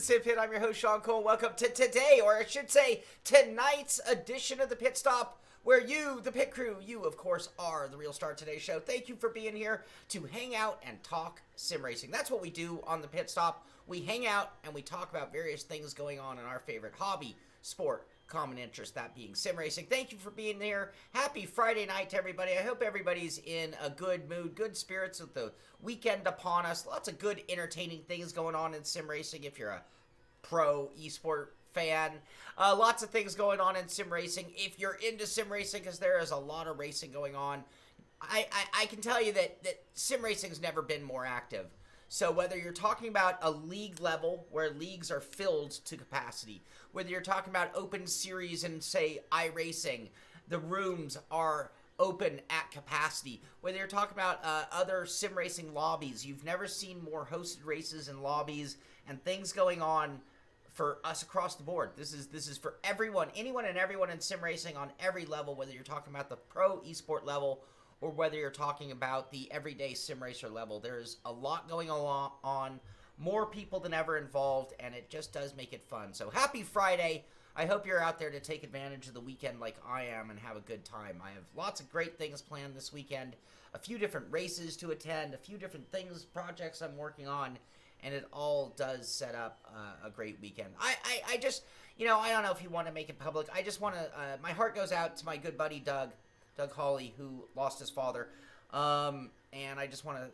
Sim Pit. I'm your host, Shaun Cole. Welcome to today, or I should say tonight's edition of the Pit Stop, where you, the pit crew, you, of course, are the real star of today's show. Thank you for being here to hang out and talk sim racing. That's what we do on the Pit Stop. We hang out and we talk about various things going on in our favorite hobby, sport, common interest, that being sim racing. Thank you for being here. Happy Friday night to everybody. I hope everybody's in a good mood, good spirits with the weekend upon us. Lots of good, entertaining things going on in sim racing if you're a pro esport fan. Lots of things going on in sim racing if you're into sim racing, because there is a lot of racing going on. I can tell you that sim racing's never been more active. So whether you're talking about a league level where leagues are filled to capacity, whether you're talking about open series and, say, iRacing, the rooms are open at capacity. Whether you're talking about other sim racing lobbies, you've never seen more hosted races and lobbies and things going on for us across the board. This is for everyone, anyone and everyone in sim racing on every level, whether you're talking about the pro esport level or whether you're talking about the everyday sim racer level. There's a lot going on, more people than ever involved, and it just does make it fun. So happy Friday. I hope you're out there to take advantage of the weekend like I am and have a good time. I have lots of great things planned this weekend, a few different races to attend, a few different things, projects I'm working on, and it all does set up a great weekend. I just, I don't know if you want to make it public. I just want to, my heart goes out to my good buddy Doug Hawley, who lost his father. And I just want to,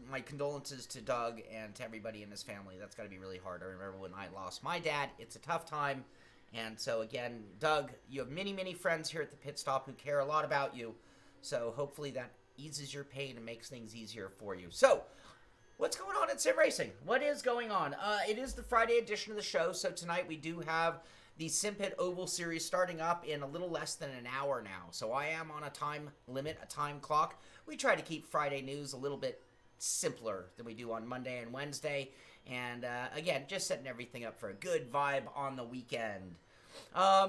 my condolences to Doug and to everybody in his family. That's got to be really hard. I remember when I lost my dad. It's a tough time. And so, again, Doug, you have many, many friends here at the Pit Stop who care a lot about you. So hopefully that eases your pain and makes things easier for you. So, what's going on in sim racing? What is going on? It is the Friday edition of the show. So tonight we do have the Sim Pit Oval Series starting up in a little less than an hour now. So I am on a time limit, a time clock. We try to keep Friday news a little bit simpler than we do on Monday and Wednesday. And again, just setting everything up for a good vibe on the weekend.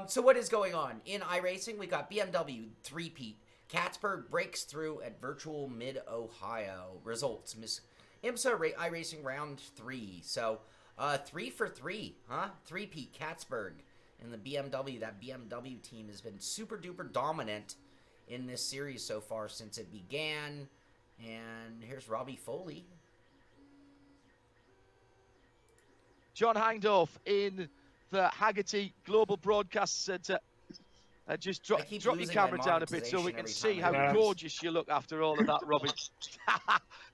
So what is going on? In iRacing, we got BMW 3-peat. Cattsburg breaks through at Virtual Mid-Ohio. Results, IMSA iRacing round 3. So 3 for 3, huh? 3-peat Cattsburg. And the BMW, that BMW team has been super duper dominant in this series so far since it began. And here's Robbie Foley. John Hindorf in the Haggerty Global Broadcast Centre. Just drop your camera down a bit so we can see how gorgeous you look after all of that, Robbie.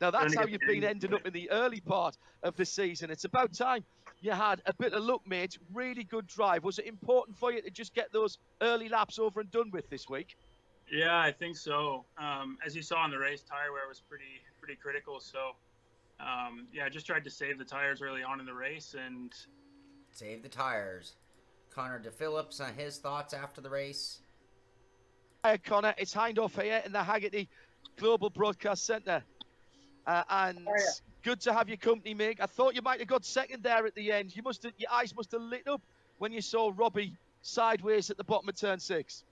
Now, that's how you've been ending up in the early part of the season. It's about time you had a bit of luck, mate. Really good drive. Was it important for you to just get those early laps over and done with this week? Yeah, I think so. As you saw in the race, tire wear was pretty critical. So, I just tried to save the tires early on in the race and save the tires. Connor DePhillips on his thoughts after the race. Hi, Connor. It's Hindorf here in the Haggerty Global Broadcast Centre. And good to have your company, mate. I thought you might have got second there at the end. Your eyes must have lit up when you saw Robbie sideways at the bottom of turn 6.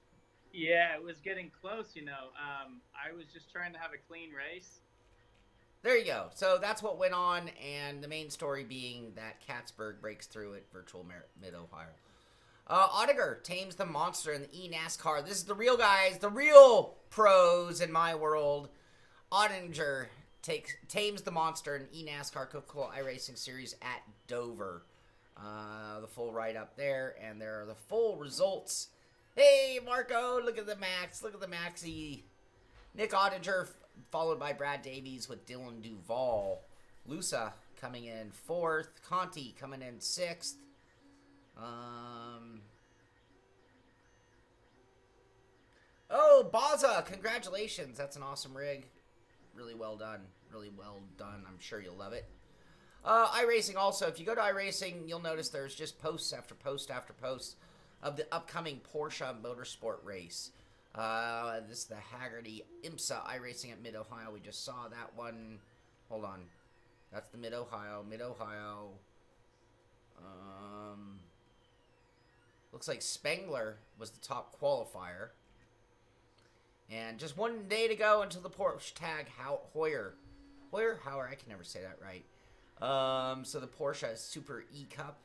Yeah, it was getting close, I was just trying to have a clean race. There you go. So that's what went on, and the main story being that Cattsburg breaks through at Virtual Mid-Ohio. Oettinger tames the monster in the eNASCAR. This is the real guys, the real pros in my world. Oettinger tames the monster in eNASCAR Coca-Cola iRacing Series at Dover. The full write-up there, and there are the full results. Hey, Marco, look at the Max. Look at the Maxi. Nick Oettinger, followed by Brad Davies with Dylan Duvall. Lusa coming in 4th. Conti coming in 6th. Oh, Baza, congratulations. That's an awesome rig. Really well done. Really well done. I'm sure you'll love it. iRacing also, if you go to iRacing, you'll notice there's just posts after post after post of the upcoming Porsche Motorsport race. This is the Haggerty IMSA iRacing at Mid-Ohio. We just saw that one. Hold on. That's the Mid-Ohio. Looks like Spengler was the top qualifier. And just one day to go until the Porsche tag Heuer, I can never say that right. So the Porsche Super E Cup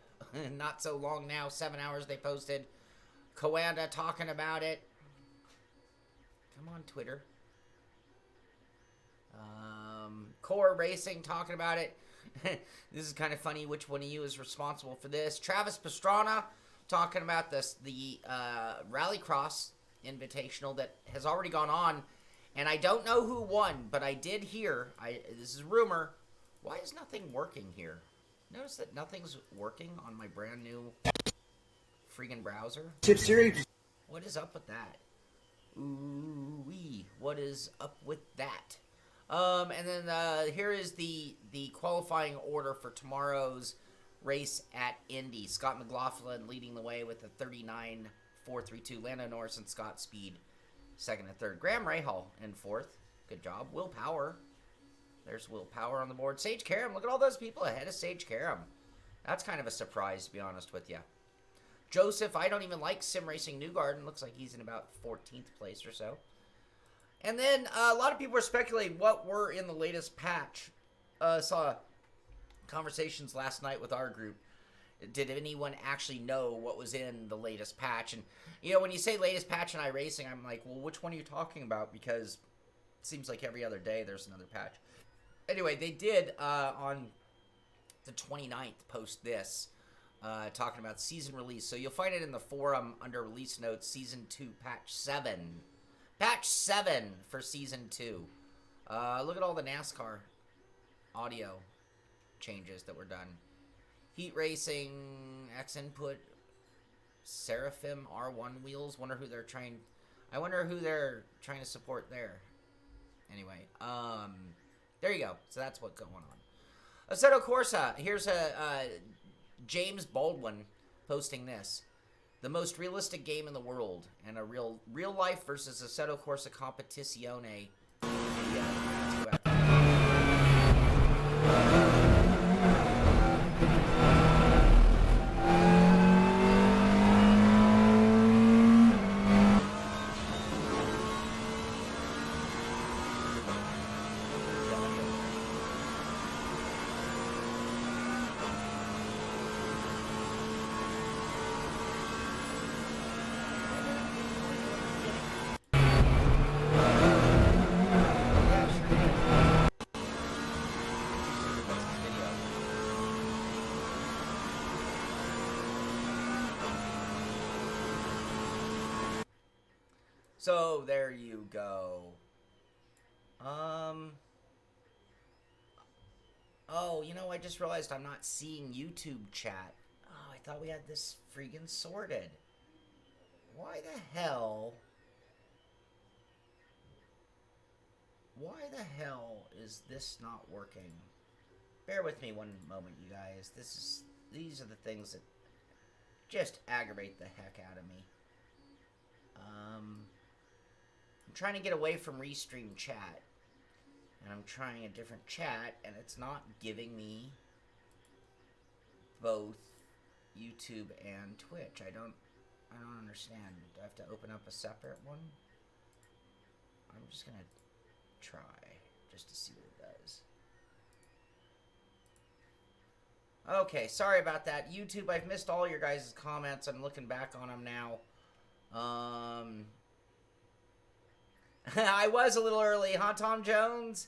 not so long now, 7 hours they posted. Coanda talking about it. Come on, Twitter. Core Racing talking about it. This is kind of funny. Which one of you is responsible for this? Travis Pastrana talking about the Rallycross Invitational that has already gone on. And I don't know who won, but I did hear, this is a rumor, why is nothing working here? Notice that nothing's working on my brand new freaking browser. SimXperience. What is up with that? Ooh-wee. What is up with that? And then here is the qualifying order for tomorrow's race at Indy. Scott McLaughlin leading the way with a 39.432. Lando Norris and Scott Speed second and third. Graham Rahal in fourth. Good job. Will Power. There's Will Power on the board. Sage Karam. Look at all those people ahead of Sage Karam. That's kind of a surprise, to be honest with you. Joseph, I don't even like Sim Racing Newgarden. Looks like he's in about 14th place or so. And then a lot of people are speculating what were in the latest patch. Saw conversations last night with our group. Did anyone actually know what was in the latest patch? And, you know, when you say latest patch in iRacing, I'm like, well, which one are you talking about? Because it seems like every other day there's another patch. Anyway, they did, on the 29th, post this, talking about season release. So you'll find it in the forum under release notes, Season 2, Patch 7. Patch 7 for Season 2. Look at all the NASCAR audio changes that were done. Heat Racing, X Input, Seraphim, R1 wheels. I wonder who they're trying to support there. Anyway, there you go. So that's what's going on. Assetto Corsa. Here's James Baldwin posting this. The most realistic game in the world, and a real life versus Assetto Corsa Competizione. So, there you go. Oh, you know, I just realized I'm not seeing YouTube chat. Oh, I thought we had this freaking sorted. Why the hell is this not working? Bear with me one moment, you guys. These are the things that just aggravate the heck out of me. I'm trying to get away from Restream chat, and I'm trying a different chat, and it's not giving me both YouTube and Twitch. I don't understand. Do I have to open up a separate one? I'm just gonna try just to see what it does. Okay, sorry about that. YouTube, I've missed all your guys' comments. I'm looking back on them now. I was a little early, huh, Tom Jones?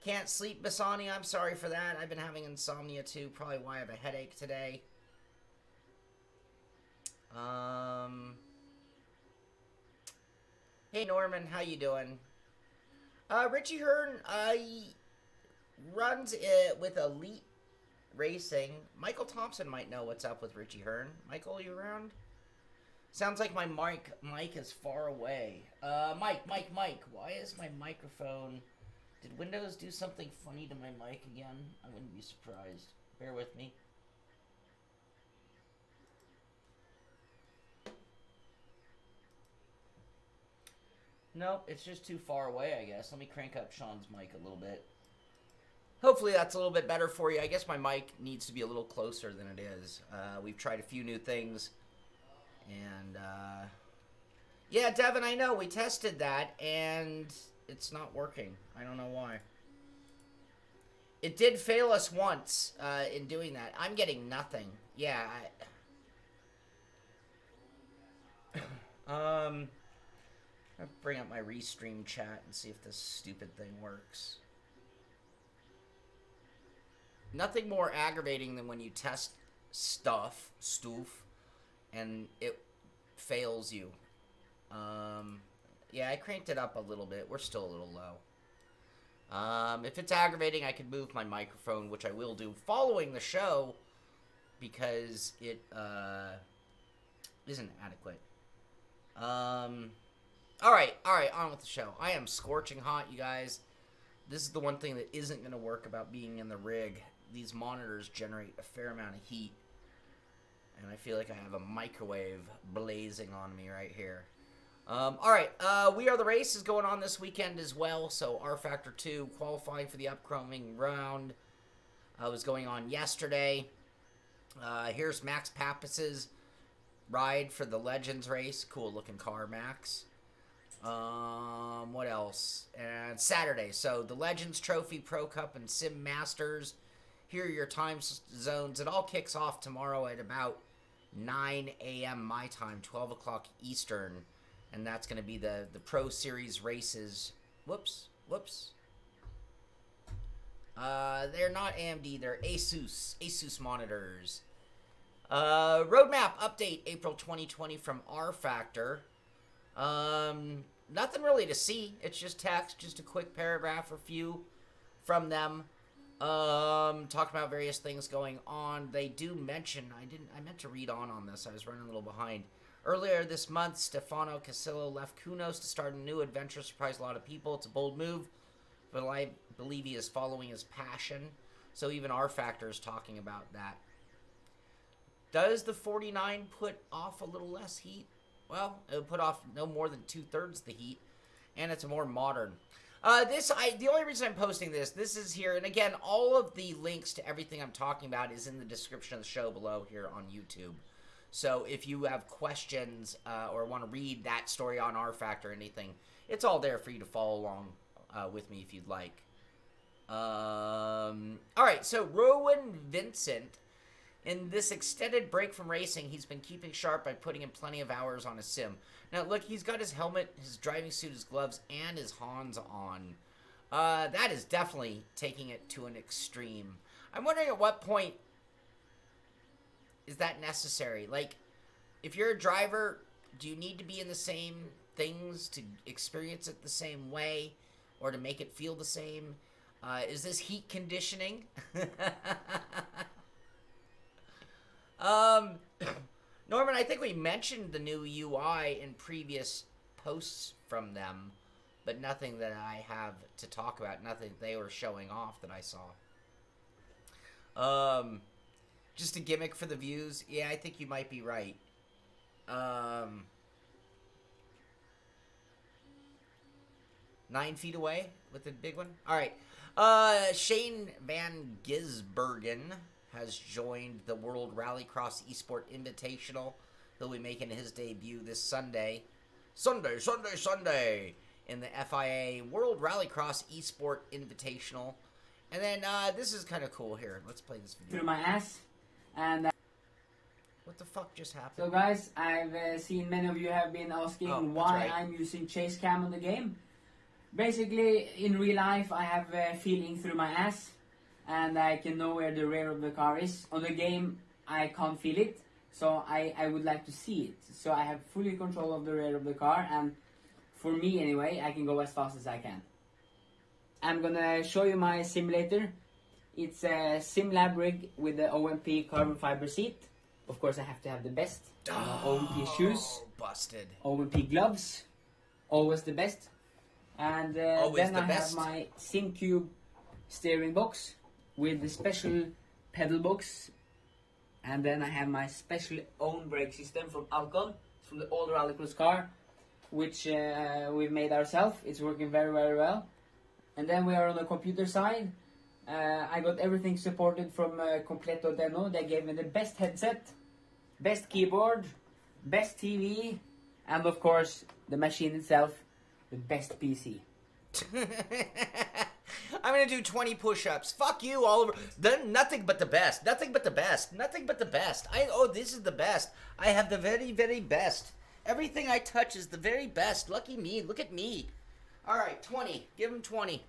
Can't sleep, Basani. I'm sorry for that. I've been having insomnia, too. Probably why I have a headache today. Hey, Norman. How you doing? Richie Hearn, runs with Elite Racing. Michael Thompson might know what's up with Richie Hearn. Michael, you around? Sounds like my mic is far away. Mike, why is my microphone... Did Windows do something funny to my mic again? I wouldn't be surprised. Bear with me. Nope, it's just too far away, I guess. Let me crank up Shaun's mic a little bit. Hopefully that's a little bit better for you. I guess my mic needs to be a little closer than it is. We've tried a few new things. And, yeah, Devin, I know. We tested that, and it's not working. I don't know why. It did fail us once in doing that. I'm getting nothing. Yeah. I'll bring up my restream chat and see if this stupid thing works. Nothing more aggravating than when you test stuff, and it fails you. Yeah, I cranked it up a little bit. We're still a little low. If it's aggravating, I could move my microphone, which I will do following the show, because it isn't adequate. Alright, on with the show. I am scorching hot, you guys. This is the one thing that isn't going to work about being in the rig. These monitors generate a fair amount of heat, and I feel like I have a microwave blazing on me right here. Alright, We Are the Race is going on this weekend as well, so R Factor 2 qualifying for the upcoming round was going on yesterday. Here's Max Pappas's ride for the Legends race. Cool looking car, Max. What else? And Saturday, so the Legends Trophy, Pro Cup, and Sim Masters. Here are your time zones. It all kicks off tomorrow at about 9 a.m. my time, 12 o'clock Eastern. And that's going to be the Pro Series races. Whoops. They're not AMD, they're Asus monitors. Roadmap update April 2020 from R Factor. Nothing really to see. It's just text, just a quick paragraph or few from them. Talking about various things going on. They do mention, I meant to read on this. I was running a little behind. Earlier this month, Stefano Casillo left Kunos to start a new adventure. Surprised a lot of people. It's a bold move, but I believe he is following his passion. So even R Factor is talking about that. Does the 49 put off a little less heat? Well, it would put off no more than 2/3 the heat, and it's a more modern. The only reason I'm posting this is here, and again, all of the links to everything I'm talking about is in the description of the show below here on YouTube. So if you have questions or want to read that story on R Factor or anything, it's all there for you to follow along with me if you'd like. All right, so Rowan Vincent, in this extended break from racing, he's been keeping sharp by putting in plenty of hours on his sim. Now, look, he's got his helmet, his driving suit, his gloves, and his Hans on. That is definitely taking it to an extreme. I'm wondering at what point is that necessary? Like, if you're a driver, do you need to be in the same things to experience it the same way or to make it feel the same? Is this heat conditioning? Norman, I think we mentioned the new UI in previous posts from them, but nothing that I have to talk about, nothing they were showing off that I saw. Just a gimmick for the views. Yeah, I think you might be right. 9 feet away with the big one. All right. Shane Van Gisbergen has joined the World Rallycross Esport Invitational. He'll be making his debut this Sunday. Sunday in the FIA World Rallycross Esport Invitational. And then this is kind of cool here. Let's play this video. Through my ass. And what the fuck just happened? so guys, I've seen many of you have been asking why I'm using chase cam on the game. Basically, in real life, I have feeling through my ass, and I can know where the rear of the car is. On the game, I can't feel it, so I would like to see it. So I have fully control of the rear of the car, and for me anyway, I can go as fast as I can. I'm gonna show you my simulator. It's a SimLab rig with the OMP carbon fiber seat. Of course, I have to have the best. OMP shoes. Busted. OMP gloves. Always the best. And then I have my SimCube steering box with the special pedal box. And then I have my special own brake system from Alcon, from the old Rallycross car, which we've made ourselves. It's working very, very well. And then we are on the computer side. I got everything supported from Completo.no. They gave me the best headset, best keyboard, best TV, and of course the machine itself, the best PC. I'm gonna do 20 push-ups. Fuck you, Oliver. Then nothing but the best. Nothing but the best. Nothing but the best. This is the best. I have the very, very best. Everything I touch is the very best. Lucky me. Look at me. All right, 20. Give him 20.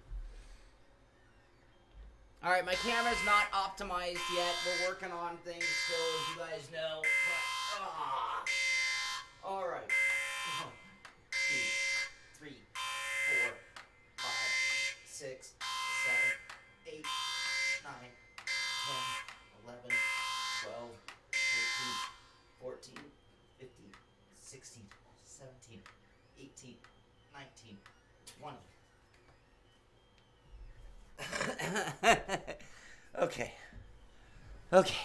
All right, my camera's not optimized yet. We're working on things still, as you guys know. But, all right. 1, 2, 3, 4, 5, 6, 7, 8, 9, 10, 11, 12, 13, 14, 15, 16, 17, 18, 19, 20. Okay. Okay.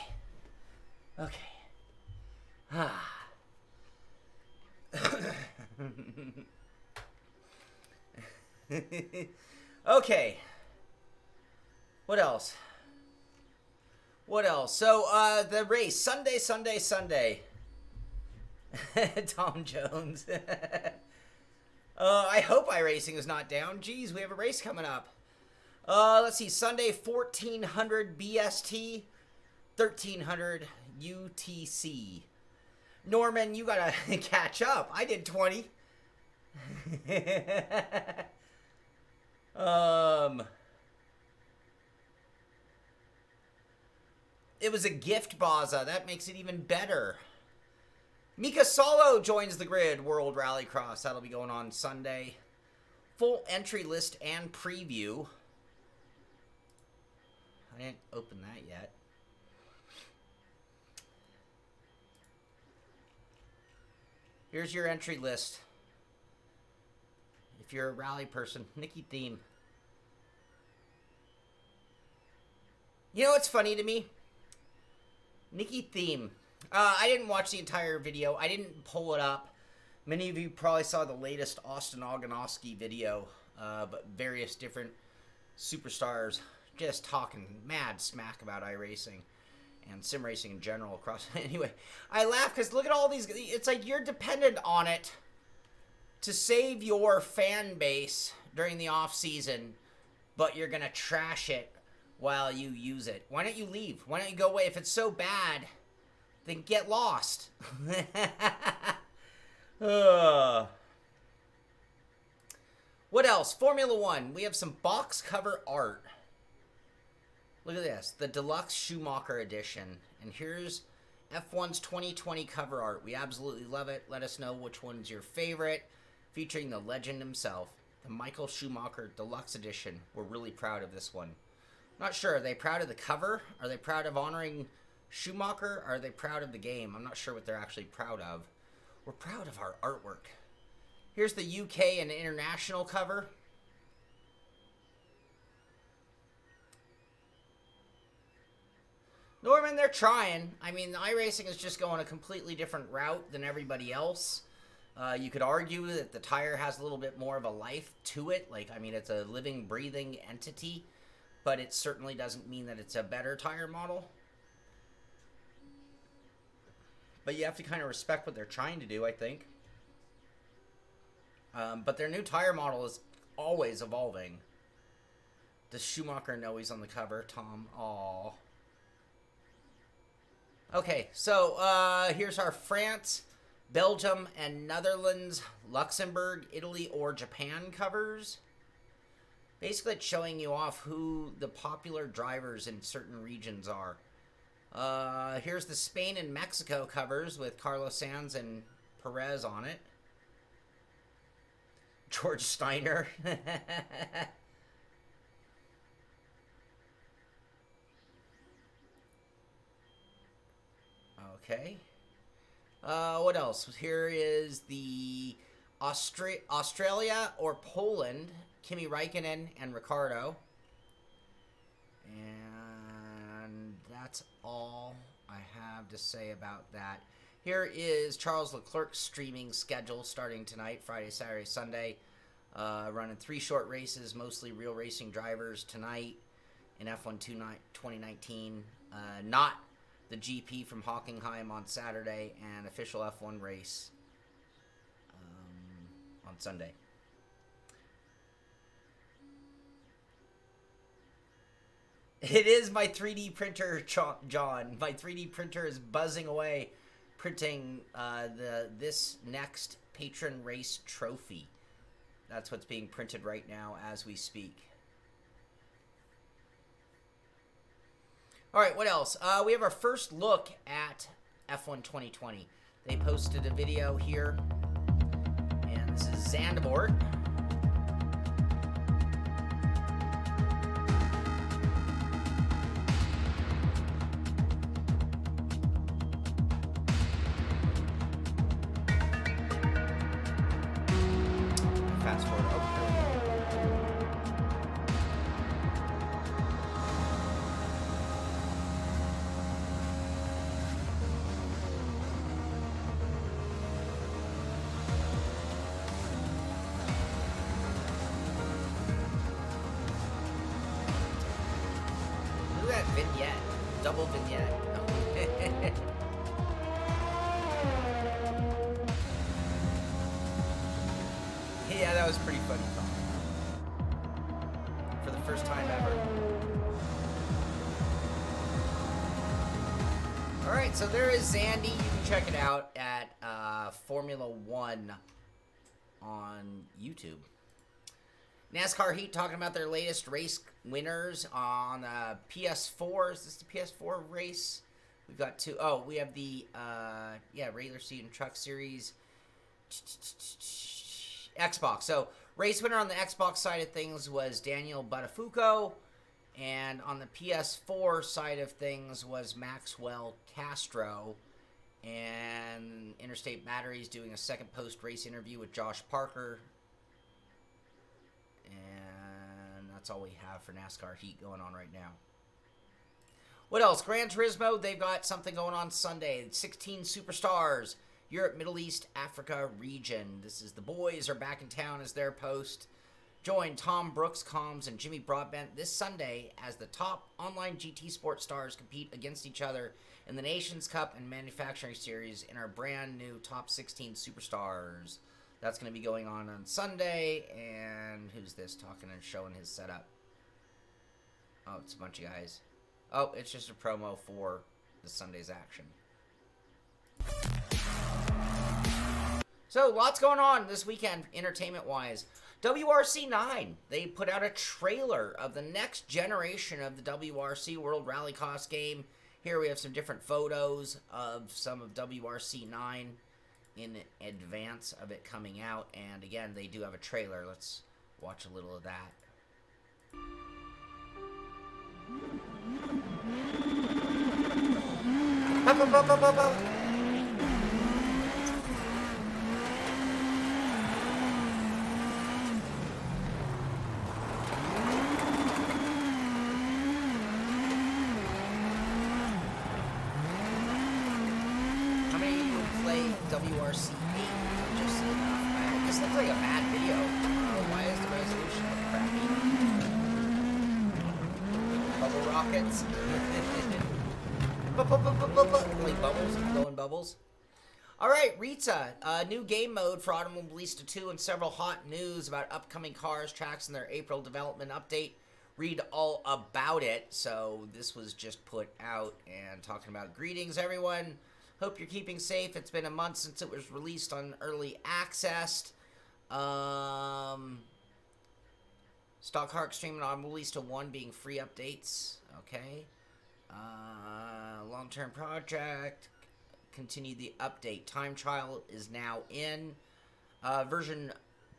What else? So, the race. Sunday. Tom Jones. I hope iRacing is not down. Jeez, we have a race coming up. Let's see. Sunday, 1400 BST, 1300 UTC. Norman, you gotta catch up. I did 20. It was a gift, Baza. That makes it even better. Mika Solo joins the grid, World Rallycross. That'll be going on Sunday. Full entry list and preview. I didn't open that yet. Here's your entry list. If you're a rally person, Nikki Theme. You know what's funny to me? Nikki Theme. I didn't watch the entire video. I didn't pull it up. Many of you probably saw the latest Austin Oganowski video, but various different superstars just talking mad smack about iRacing and sim racing in general across. Anyway, I laugh because look at all these. It's like you're dependent on it to save your fan base during the off season, but you're gonna trash it while you use it. Why don't you leave? Why don't you go away? If it's so bad, then get lost. What else? Formula One. We have some box cover art. Look at this. The Deluxe Schumacher Edition. And here's F1's 2020 cover art. We absolutely love it. Let us know which one's your favorite. Featuring the legend himself. The Michael Schumacher Deluxe Edition. We're really proud of this one. Not sure. Are they proud of the cover? Are they proud of honoring Schumacher? Or are they proud of the game? I'm not sure what they're actually proud of. We're proud of our artwork. Here's the UK and international cover. Norman, they're trying. I mean, iRacing is just going a completely different route than everybody else. You could argue that the tire has a little bit more of a life to it. Like, I mean, it's a living, breathing entity. But it certainly doesn't mean that it's a better tire model. But you have to kind of respect what they're trying to do, I think. But their new tire model is always evolving. Does Schumacher know he's on the cover? Tom, aww. Okay, so here's our France, Belgium, and Netherlands, Luxembourg, Italy, or Japan covers. Basically, it's showing you off who the popular drivers in certain regions are. Here's the Spain and Mexico covers with Carlos Sainz and Perez on it. George Steiner. Okay. What else? Here is the Australia or Poland, Kimi Räikkönen and Ricciardo. And that's all I have to say about that. Here is Charles Leclerc's streaming schedule starting tonight, Friday, Saturday, Sunday. Running 3 short races, mostly real racing drivers tonight in F1 2019. Not the GP from Hockenheim on Saturday, and official F1 race on Sunday. It is my 3D printer, John. My 3D printer is buzzing away, printing this next patron race trophy. That's what's being printed right now as we speak. All right, what else? We have our first look at F1 2020. They posted a video here, and this is Zandvoort. Fast forward. Oh, here we go. Look at that vignette. Double vignette. Yeah, that was pretty funny, Tom. For the first time ever. Alright, so there is Zandy. You can check it out at Formula 1 on YouTube. NASCAR Heat talking about their latest race winners on PS4. Is this the PS4 race? We've got two. Oh, we have the Rseat and Truck Series. Xbox. So, race winner on the Xbox side of things was Daniel Buttafuoco, and on the PS4 side of things was Maxwell Castro. And Interstate Batteries doing a second post-race interview with Josh Parker. And that's all we have for NASCAR Heat going on right now. What else? Gran Turismo, they've got something going on Sunday. 16 superstars. Europe, Middle East, Africa region. This is the boys are back in town as their post. Join Tom Brooks, Combs, and Jimmy Broadbent this Sunday as the top online GT Sport stars compete against each other in the Nations Cup and Manufacturing Series in our brand new Top 16 Superstars. That's going to be going on Sunday. And who's this talking and showing his setup? Oh, it's a bunch of guys. Oh, it's just a promo for the Sunday's action. So, lots going on this weekend, entertainment-wise. WRC 9, they put out a trailer of the next generation of the WRC World Rallycross game. Here we have some different photos of some of WRC 9 in advance of it coming out. And again, they do have a trailer. Let's watch a little of that. Up, up, up, up, up, up. WRC 8. Just enough. This looks like a bad video. Why is the resolution crappy? Bubble rockets. Like bubbles, blowing bubbles. Alright, Rseat, a new game mode for Automobilista 2 and several hot news about upcoming cars, tracks, and their April development update. Read all about it. So this was just put out and talking about greetings, everyone. Hope you're keeping safe. It's been a month since it was released on early access. Stock Car Extreme and Automobilista 1 being free updates. Okay. Long-term project. Continue the update. Time trial is now in. Version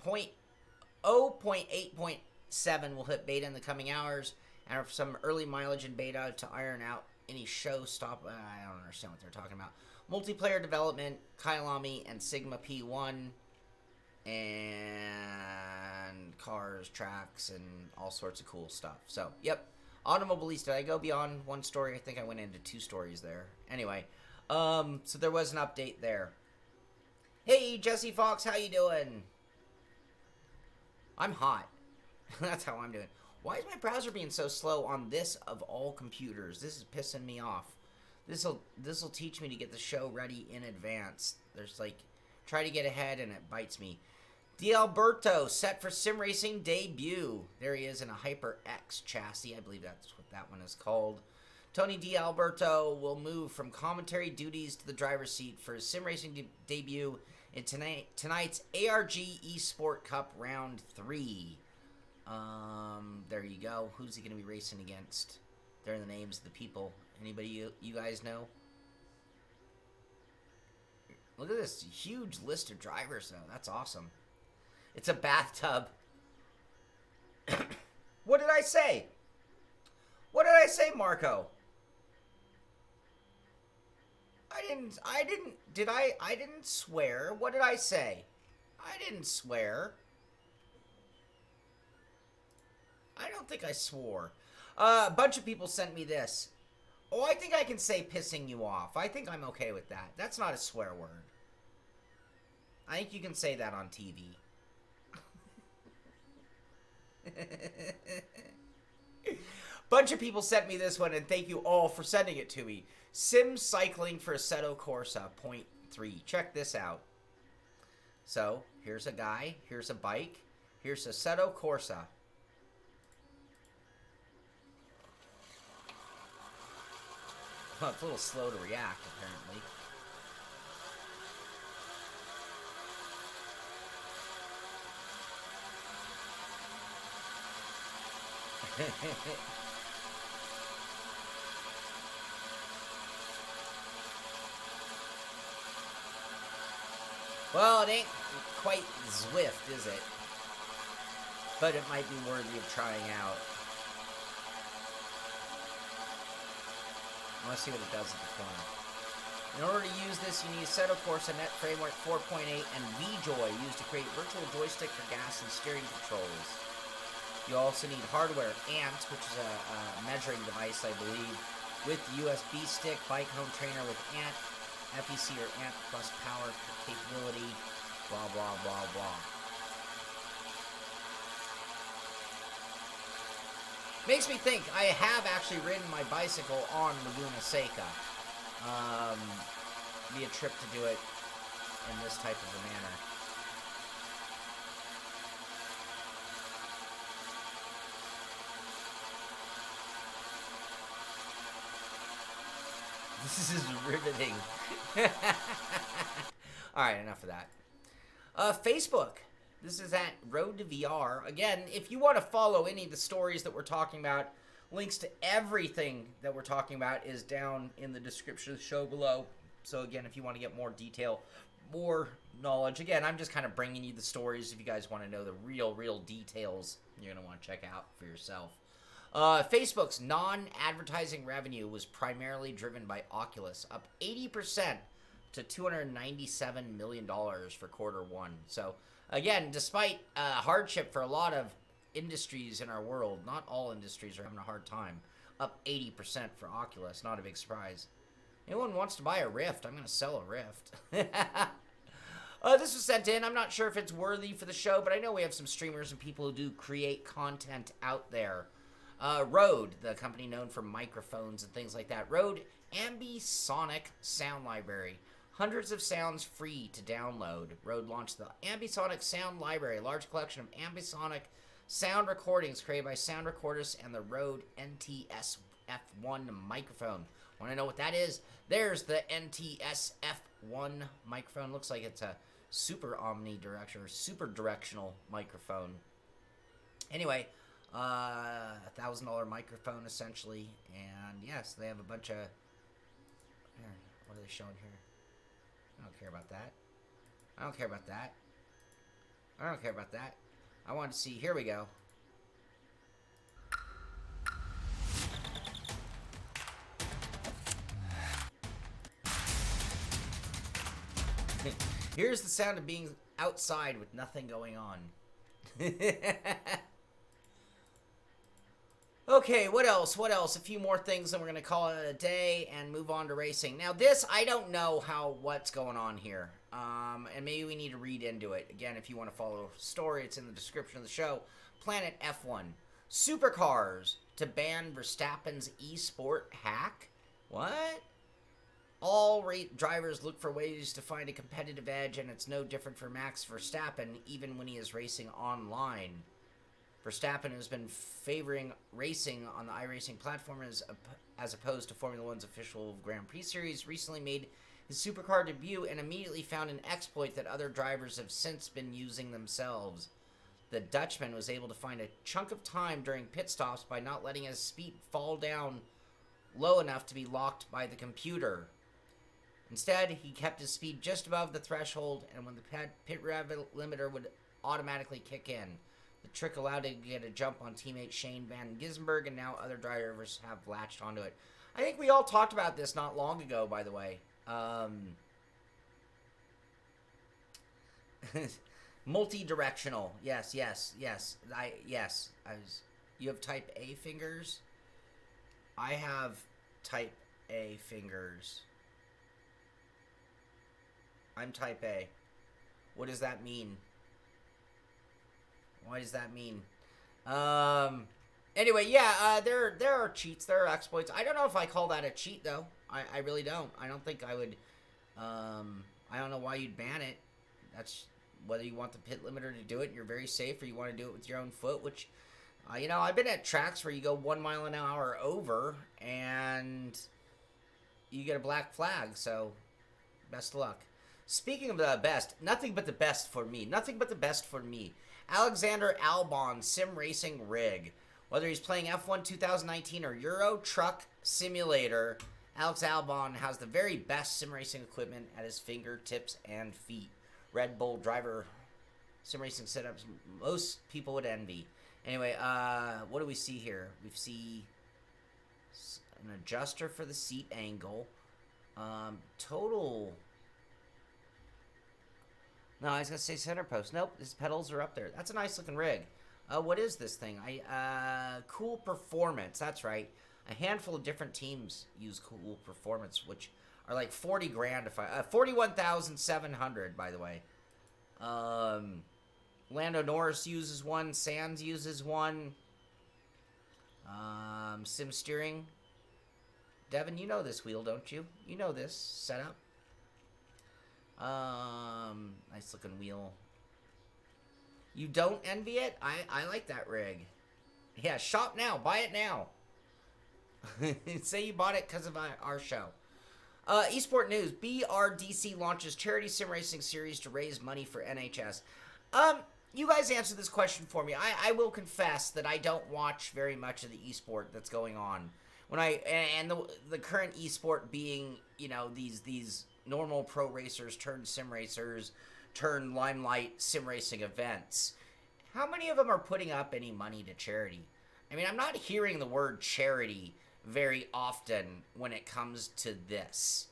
0.8.7 will hit beta in the coming hours. And some early mileage in beta to iron out any showstop. I don't understand what they're talking about. Multiplayer development, Kailami and Sigma P1, and cars, tracks, and all sorts of cool stuff. So, yep. Automobilista. Did I go beyond one story? I think I went into two stories there. Anyway, so there was an update there. Hey, Jesse Fox, how you doing? I'm hot. That's how I'm doing. Why is my browser being so slow on this of all computers? This is pissing me off. This'll teach me to get the show ready in advance. There's like, try to get ahead and it bites me. D'Alberto set for sim racing debut. There he is in a HyperX chassis. I believe that's what that one is called. Tony D'Alberto will move from commentary duties to the driver's seat for his sim racing debut in tonight's ARG Esport Cup Round 3. There you go. Who's he going to be racing against? They're the names of the people. Anybody you guys know? Look at this huge list of drivers, though. That's awesome. It's a bathtub. What did I say? What did I say, Marco? I didn't swear. What did I say? I didn't swear. I don't think I swore. A bunch of people sent me this. Oh, I think I can say pissing you off. I think I'm okay with that. That's not a swear word. I think you can say that on TV. Bunch of people sent me this one, and thank you all for sending it to me. Sim cycling for Assetto Corsa, point 3. Check this out. So, here's a guy, here's a bike, here's Assetto Corsa. Well, it's a little slow to react, apparently. Well, it ain't quite Zwift, is it? But it might be worthy of trying out. Let's see what it does at the corner. In order to use this, you need Assetto Corsa Net Framework 4.8 and VJoy used to create virtual joystick for gas and steering controls. You also need hardware, AMS, which is a measuring device, I believe, with USB stick, bike home trainer with ANT, FEC or ANT plus power capability, blah, blah, blah, blah. Makes me think, I have actually ridden my bicycle on Laguna Seca. Be a trip to do it in this type of a manner. This is riveting. Alright, enough of that. Facebook. This is at Road to VR. Again, if you want to follow any of the stories that we're talking about, links to everything that we're talking about is down in the description of the show below. So again, if you want to get more detail, more knowledge, again, I'm just kind of bringing you the stories. If you guys want to know the real details, you're going to want to check out for yourself. Facebook's non-advertising revenue was primarily driven by Oculus, up 80% to $297 million for quarter one. So, again, despite hardship for a lot of industries in our world, not all industries are having a hard time, up 80% for Oculus, not a big surprise. Anyone wants to buy a Rift, I'm going to sell a Rift. This was sent in. I'm not sure if it's worthy for the show, but I know we have some streamers and people who do create content out there. Rode, the company known for microphones and things like that. Rode Ambisonic Sound Library. Hundreds of sounds free to download. Rode launched the Ambisonic Sound Library, a large collection of ambisonic sound recordings created by sound recordists and the Rode NTS-F1 microphone. Want to know what that is? There's the NTS-F1 microphone. Looks like it's a super omnidirectional or super directional microphone. Anyway, $1,000 microphone essentially, and yes, they have a bunch of. Here, what are they showing here? I don't care about that. I don't care about that. I don't care about that. I want to see. Here we go. Here's the sound of being outside with nothing going on. Okay, what else? What else? A few more things, and we're going to call it a day and move on to racing. Now, this, I don't know what's going on here. And maybe we need to read into it. Again, if you want to follow the story, it's in the description of the show. Planet F1. Supercars to ban Verstappen's eSport hack? What? All drivers look for ways to find a competitive edge, and it's no different for Max Verstappen, even when he is racing online. Verstappen has been favoring racing on the iRacing platform as opposed to Formula One's official Grand Prix series, recently made his supercar debut and immediately found an exploit that other drivers have since been using themselves. The Dutchman was able to find a chunk of time during pit stops by not letting his speed fall down low enough to be locked by the computer. Instead, he kept his speed just above the threshold, and when the pit rev limiter would automatically kick in. The trick allowed him to get a jump on teammate Shane Van Gisbergen, and now other drivers have latched onto it. I think we all talked about this not long ago, by the way. Multi-directional. Yes. You have type A fingers. I have type A fingers. I'm type A. What does that mean? What does that mean? Anyway, yeah, there are cheats, there are exploits. I don't know if I call that a cheat, though. I really don't. I don't think I would, I don't know why you'd ban it. That's whether you want the pit limiter to do it, you're very safe, or you want to do it with your own foot, which, you know, I've been at tracks where you go 1 mile an hour over, and you get a black flag, so best of luck. Speaking of the best, nothing but the best for me. Nothing but the best for me. Alexander Albon Sim Racing Rig. Whether he's playing F1 2019 or Euro Truck Simulator, Alex Albon has the very best sim racing equipment at his fingertips and feet. Red Bull driver sim racing setups most people would envy. Anyway, what do we see here? We see an adjuster for the seat angle. Total... No, I was going to say center post. Nope, his pedals are up there. That's a nice looking rig. What is this thing? Cool Performance. That's right. A handful of different teams use Cool Performance, which are like 40 grand. 41,700, by the way. Lando Norris uses one. Sands uses one. Sim Steering. Devin, you know this wheel, don't you? You know this setup. Nice looking wheel. You don't envy it? I like that rig. Yeah, shop now. Buy it now. Say you bought it because of our show. Esport news. BRDC launches charity sim racing series to raise money for NHS. You guys answer this question for me. I will confess that I don't watch very much of the esport that's going on. And the current esport being, you know, these normal pro racers turned sim racers turned limelight sim racing events. How many of them are putting up any money to charity? I mean, I'm not hearing the word charity very often when it comes to this.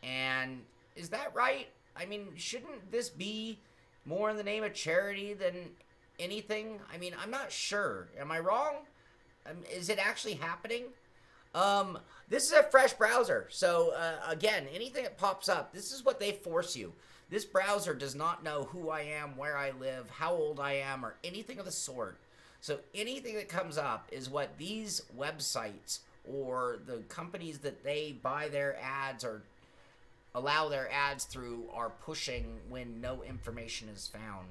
And is that right? I mean, shouldn't this be more in the name of charity than anything? I mean, I'm not sure. Am I wrong? Is it actually happening? This is a fresh browser. So, again, anything that pops up, this is what they force you. This browser does not know who I am, where I live, how old I am, or anything of the sort. So anything that comes up is what these websites or the companies that they buy their ads or allow their ads through are pushing when no information is found.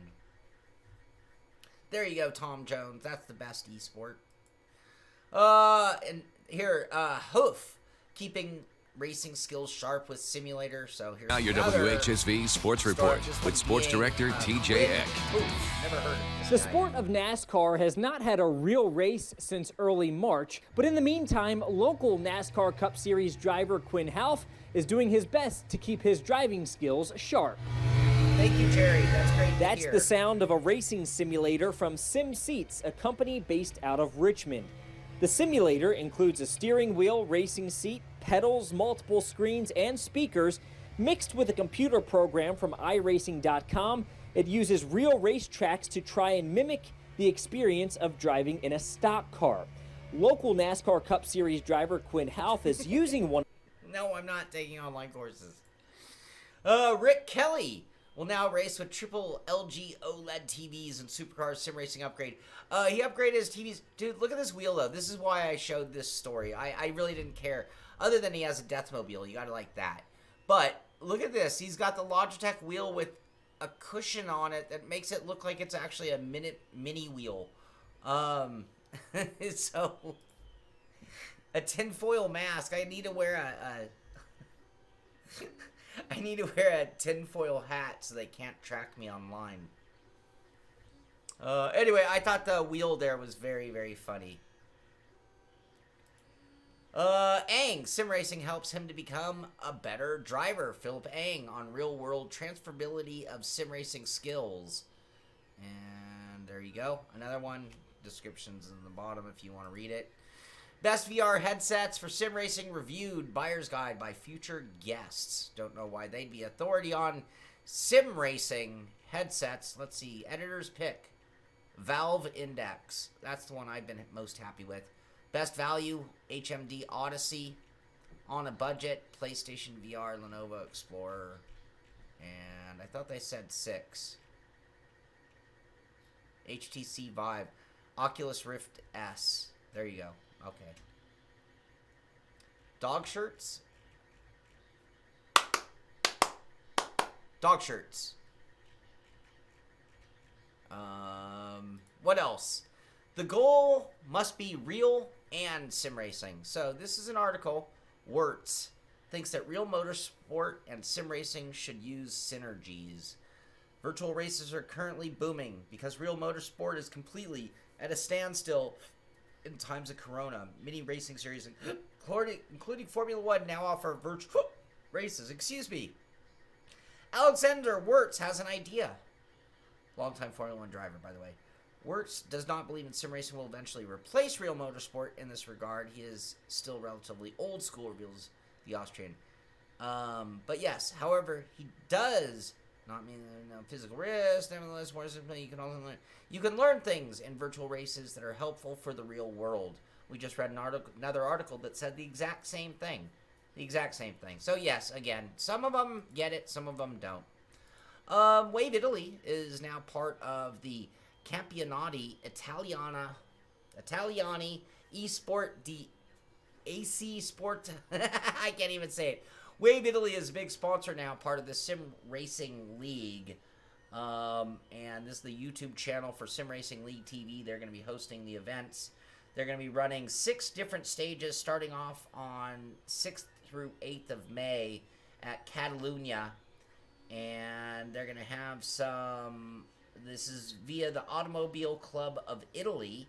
There you go, Tom Jones. That's the best esport. And here, Hoof, keeping racing skills sharp with simulator. So here's now your WHSV Sports Report with Sports Director TJ Eck. Never heard of the sport of NASCAR has not had a real race since early March, but in the meantime, local NASCAR Cup Series driver Quinn Half is doing his best to keep his driving skills sharp. Thank you, Jerry. That's great to hear. That's the sound of a racing simulator from SimXperience, a company based out of Richmond. The simulator includes a steering wheel, racing seat, pedals, multiple screens, and speakers, mixed with a computer program from iRacing.com. It uses real racetracks to try and mimic the experience of driving in a stock car. Local NASCAR Cup Series driver Quinn Half is using one. No, I'm not taking online courses. Rick Kelly will now race with triple LG OLED TVs and Supercars Sim Racing upgrade. He upgraded his TVs. Dude, look at this wheel, though. This is why I showed this story. I really didn't care. Other than he has a Deathmobile. You gotta like that. But look at this. He's got the Logitech wheel with a cushion on it that makes it look like it's actually a mini wheel. So a tinfoil mask. I need to wear I need to wear a tinfoil hat so they can't track me online. Anyway, I thought the wheel there was very, very funny. Ang, sim racing helps him to become a better driver. Philip Ang on real-world transferability of sim racing skills. And there you go. Another one. Descriptions in the bottom if you want to read it. Best VR headsets for sim racing reviewed. Buyer's guide by future guests. Don't know why they'd be authority on sim racing headsets. Let's see. Editor's pick. Valve Index. That's the one I've been most happy with. Best value, HMD Odyssey. On a budget, PlayStation VR, Lenovo Explorer. And I thought they said 6. HTC Vive. Oculus Rift S. There you go. Okay. Dog shirts. Dog shirts. What else? The goal must be real and sim racing. So this is an article. Wirtz thinks that real motorsport and sim racing should use synergies. Virtual races are currently booming because real motorsport is completely at a standstill in times of Corona. Many racing series, including Formula One, now offer virtual races. Excuse me. Alexander Wirtz has an idea. Longtime Formula One driver, by the way. Wirtz does not believe in sim racing will eventually replace real motorsport in this regard. He is still relatively old school, reveals the Austrian. But yes, however, he does not mean physical risk. Nevertheless, more simply, you can learn things in virtual races that are helpful for the real world. We just read another article that said the exact same thing. The exact same thing. So yes, again, some of them get it, some of them don't. Wave Italy is now part of the Campionati Italiani eSport di AC Sport. I can't even say it. Wave Italy is a big sponsor now, part of the Sim Racing League. And this is the YouTube channel for Sim Racing League TV. They're going to be hosting the events. They're going to be running 6 different stages starting off on 6th through 8th of May at Catalunya. And they're going to have some... This is via the Automobile Club of Italy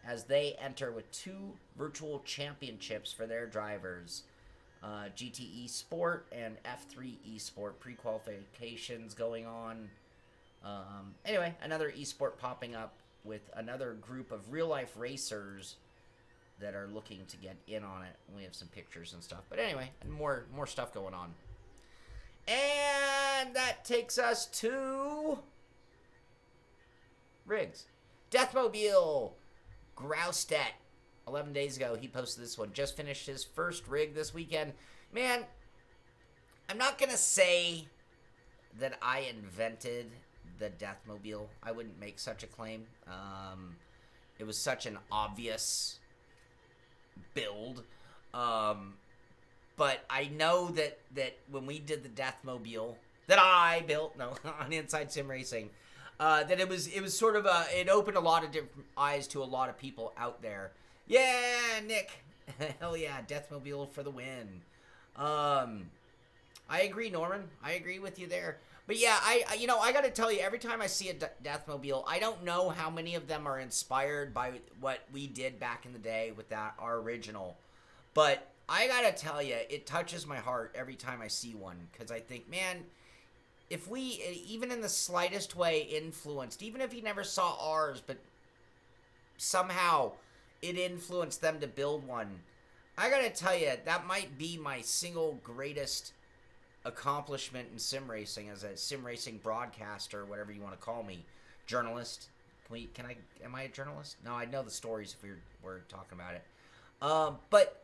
as they enter with 2 virtual championships for their drivers. GT eSport and F3 eSport pre-qualifications going on. Anyway, another eSport popping up with another group of real-life racers that are looking to get in on it. We have some pictures and stuff. But anyway, more stuff going on. And that takes us to... rigs. Deathmobile. Graustedt. 11 days ago, he posted this one. Just finished his first rig this weekend. Man, I'm not going to say that I invented the Deathmobile. I wouldn't make such a claim. It was such an obvious build. But I know that when we did the Deathmobile that I built, on Inside Sim Racing, that it was sort of it opened a lot of different eyes to a lot of people out there. Yeah, Nick. Hell yeah, Deathmobile for the win. I agree, Norman. I agree with you there. But yeah, I got to tell you, every time I see a Deathmobile, I don't know how many of them are inspired by what we did back in the day with our original. But I got to tell you, it touches my heart every time I see one, because I think, man, if we, even in the slightest way, influenced, even if you never saw ours, but somehow it influenced them to build one, I gotta tell you, that might be my single greatest accomplishment in sim racing as a sim racing broadcaster, whatever you want to call me. Journalist. Am I a journalist? No, I know the stories if we're talking about it. But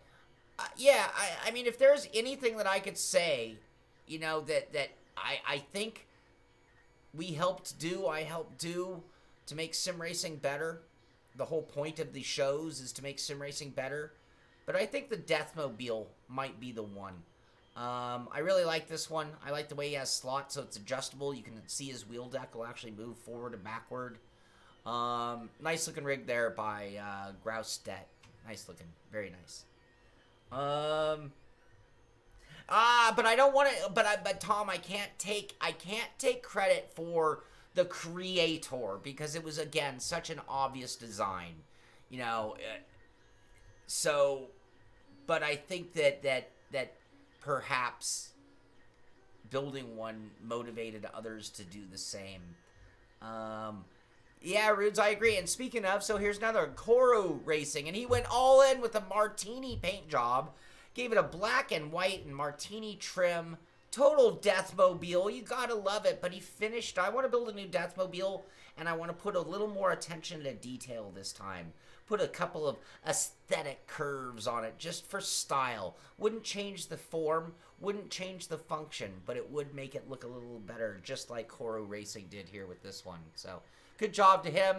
yeah, I mean, if there's anything that I could say, that I think I helped do to make sim racing better. The whole point of the shows is to make sim racing better. But I think the Deathmobile might be the one. I really like this one. I like the way he has slots, so it's adjustable. You can see his wheel deck will actually move forward and backward. Nice looking rig there by Rseat. Nice looking, very nice. But I don't want to. But Tom, I can't take credit for the creator because it was again such an obvious design, you know. So, but I think that perhaps building one motivated others to do the same. Yeah, Rudes, I agree. And speaking of, so here's another Koro Racing, and he went all in with a martini paint job. Gave it a black and white and martini trim. Total Deathmobile. You gotta love it. But he finished. I want to build a new Deathmobile, and I want to put a little more attention to detail this time. Put a couple of aesthetic curves on it just for style. Wouldn't change the form. Wouldn't change the function. But it would make it look a little better, just like Koro Racing did here with this one. So, good job to him.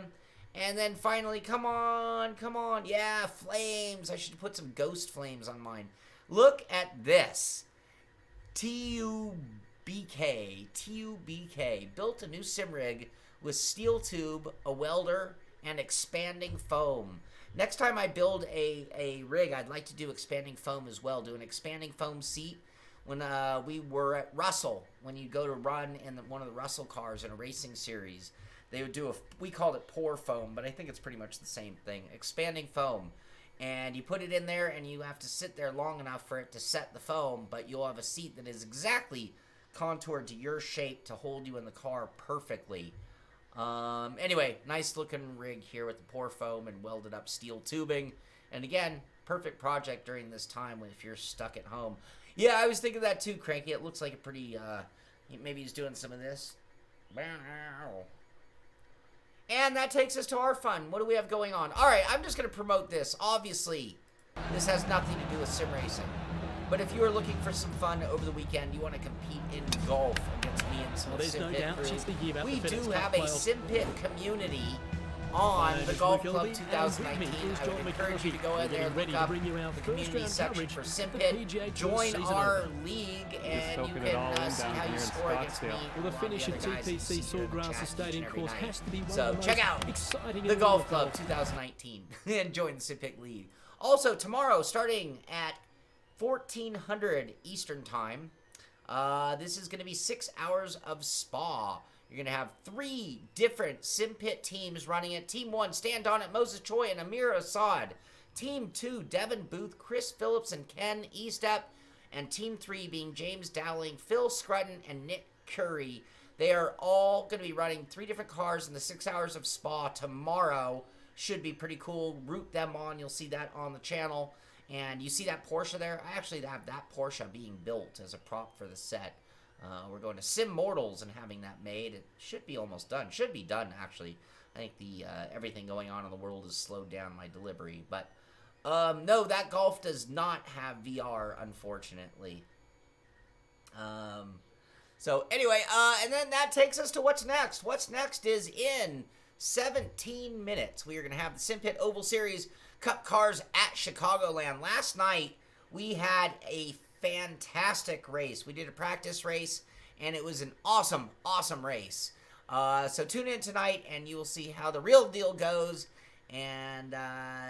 And then finally, come on. Yeah, flames. I should put some ghost flames on mine. Look at this. TUBK built a new sim rig with steel tube, a welder, and expanding foam. Next time I build a rig, I'd like to do expanding foam as well. Do an expanding foam seat. When we were at Russell, when you go to run in one of the Russell cars in a racing series, they would do we called it pour foam, but I think it's pretty much the same thing. Expanding foam. And you put it in there, and you have to sit there long enough for it to set the foam, but you'll have a seat that is exactly contoured to your shape to hold you in the car perfectly. Anyway, nice looking rig here with the pour foam and welded up steel tubing. And again, perfect project during this time if you're stuck at home. Yeah, I was thinking that too, Cranky. It looks like a pretty, maybe he's doing some of this. And that takes us to our fun. What do we have going on? All right, I'm just going to promote this. Obviously, this has nothing to do with sim racing. But if you are looking for some fun over the weekend, you want to compete in golf against me and some Sim Pit crew, we do have a Sim Pit community on the Golf Club 2019. I would encourage you to go in there and look up the community section for Sim Pit. Join our league, and you can see how you score against me. Well, the finish at TPC Sawgrass Estate in course has to be one so of the check most out exciting the Golf Club 2019 and join the Sim Pit league. Also, tomorrow, starting at 1400 Eastern Time, this is going to be 6 hours of Spa. You're going to have 3 different Sim Pit teams running it. Team 1, Stan Donnet, Moses Choi, and Amir Assad. Team 2, Devin Booth, Chris Phillips, and Ken Estep. And Team 3 being James Dowling, Phil Scrutton, and Nick Curry. They are all going to be running 3 different cars in the 6 hours of Spa tomorrow. Should be pretty cool. Root them on. You'll see that on the channel. And you see that Porsche there? I actually have that Porsche being built as a prop for the set. We're going to Sim Mortals and having that made. It should be almost done. Should be done, actually. I think the everything going on in the world has slowed down my delivery. But, no, that Golf does not have VR, unfortunately. So, anyway, and then that takes us to what's next. What's next is in 17 minutes. We are going to have the Sim Pit Oval Series Cup Cars at Chicagoland. Last night, we had a fantastic race. We did a practice race, and it was an awesome, awesome race. So tune in tonight, and you will see how the real deal goes, and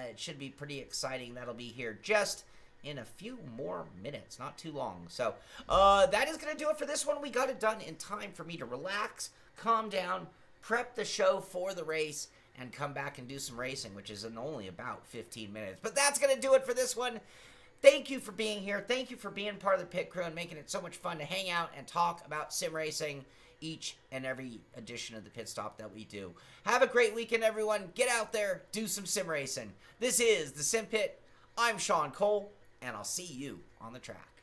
it should be pretty exciting. That'll be here just in a few more minutes, not too long. So that is going to do it for this one. We got it done in time for me to relax, calm down, prep the show for the race, and come back and do some racing, which is in only about 15 minutes. But that's going to do it for this one. Thank you for being here. Thank you for being part of the pit crew and making it so much fun to hang out and talk about sim racing each and every edition of the Pit Stop that we do. Have a great weekend, everyone. Get out there, do some sim racing. This is the Sim Pit. I'm Shaun Cole, and I'll see you on the track.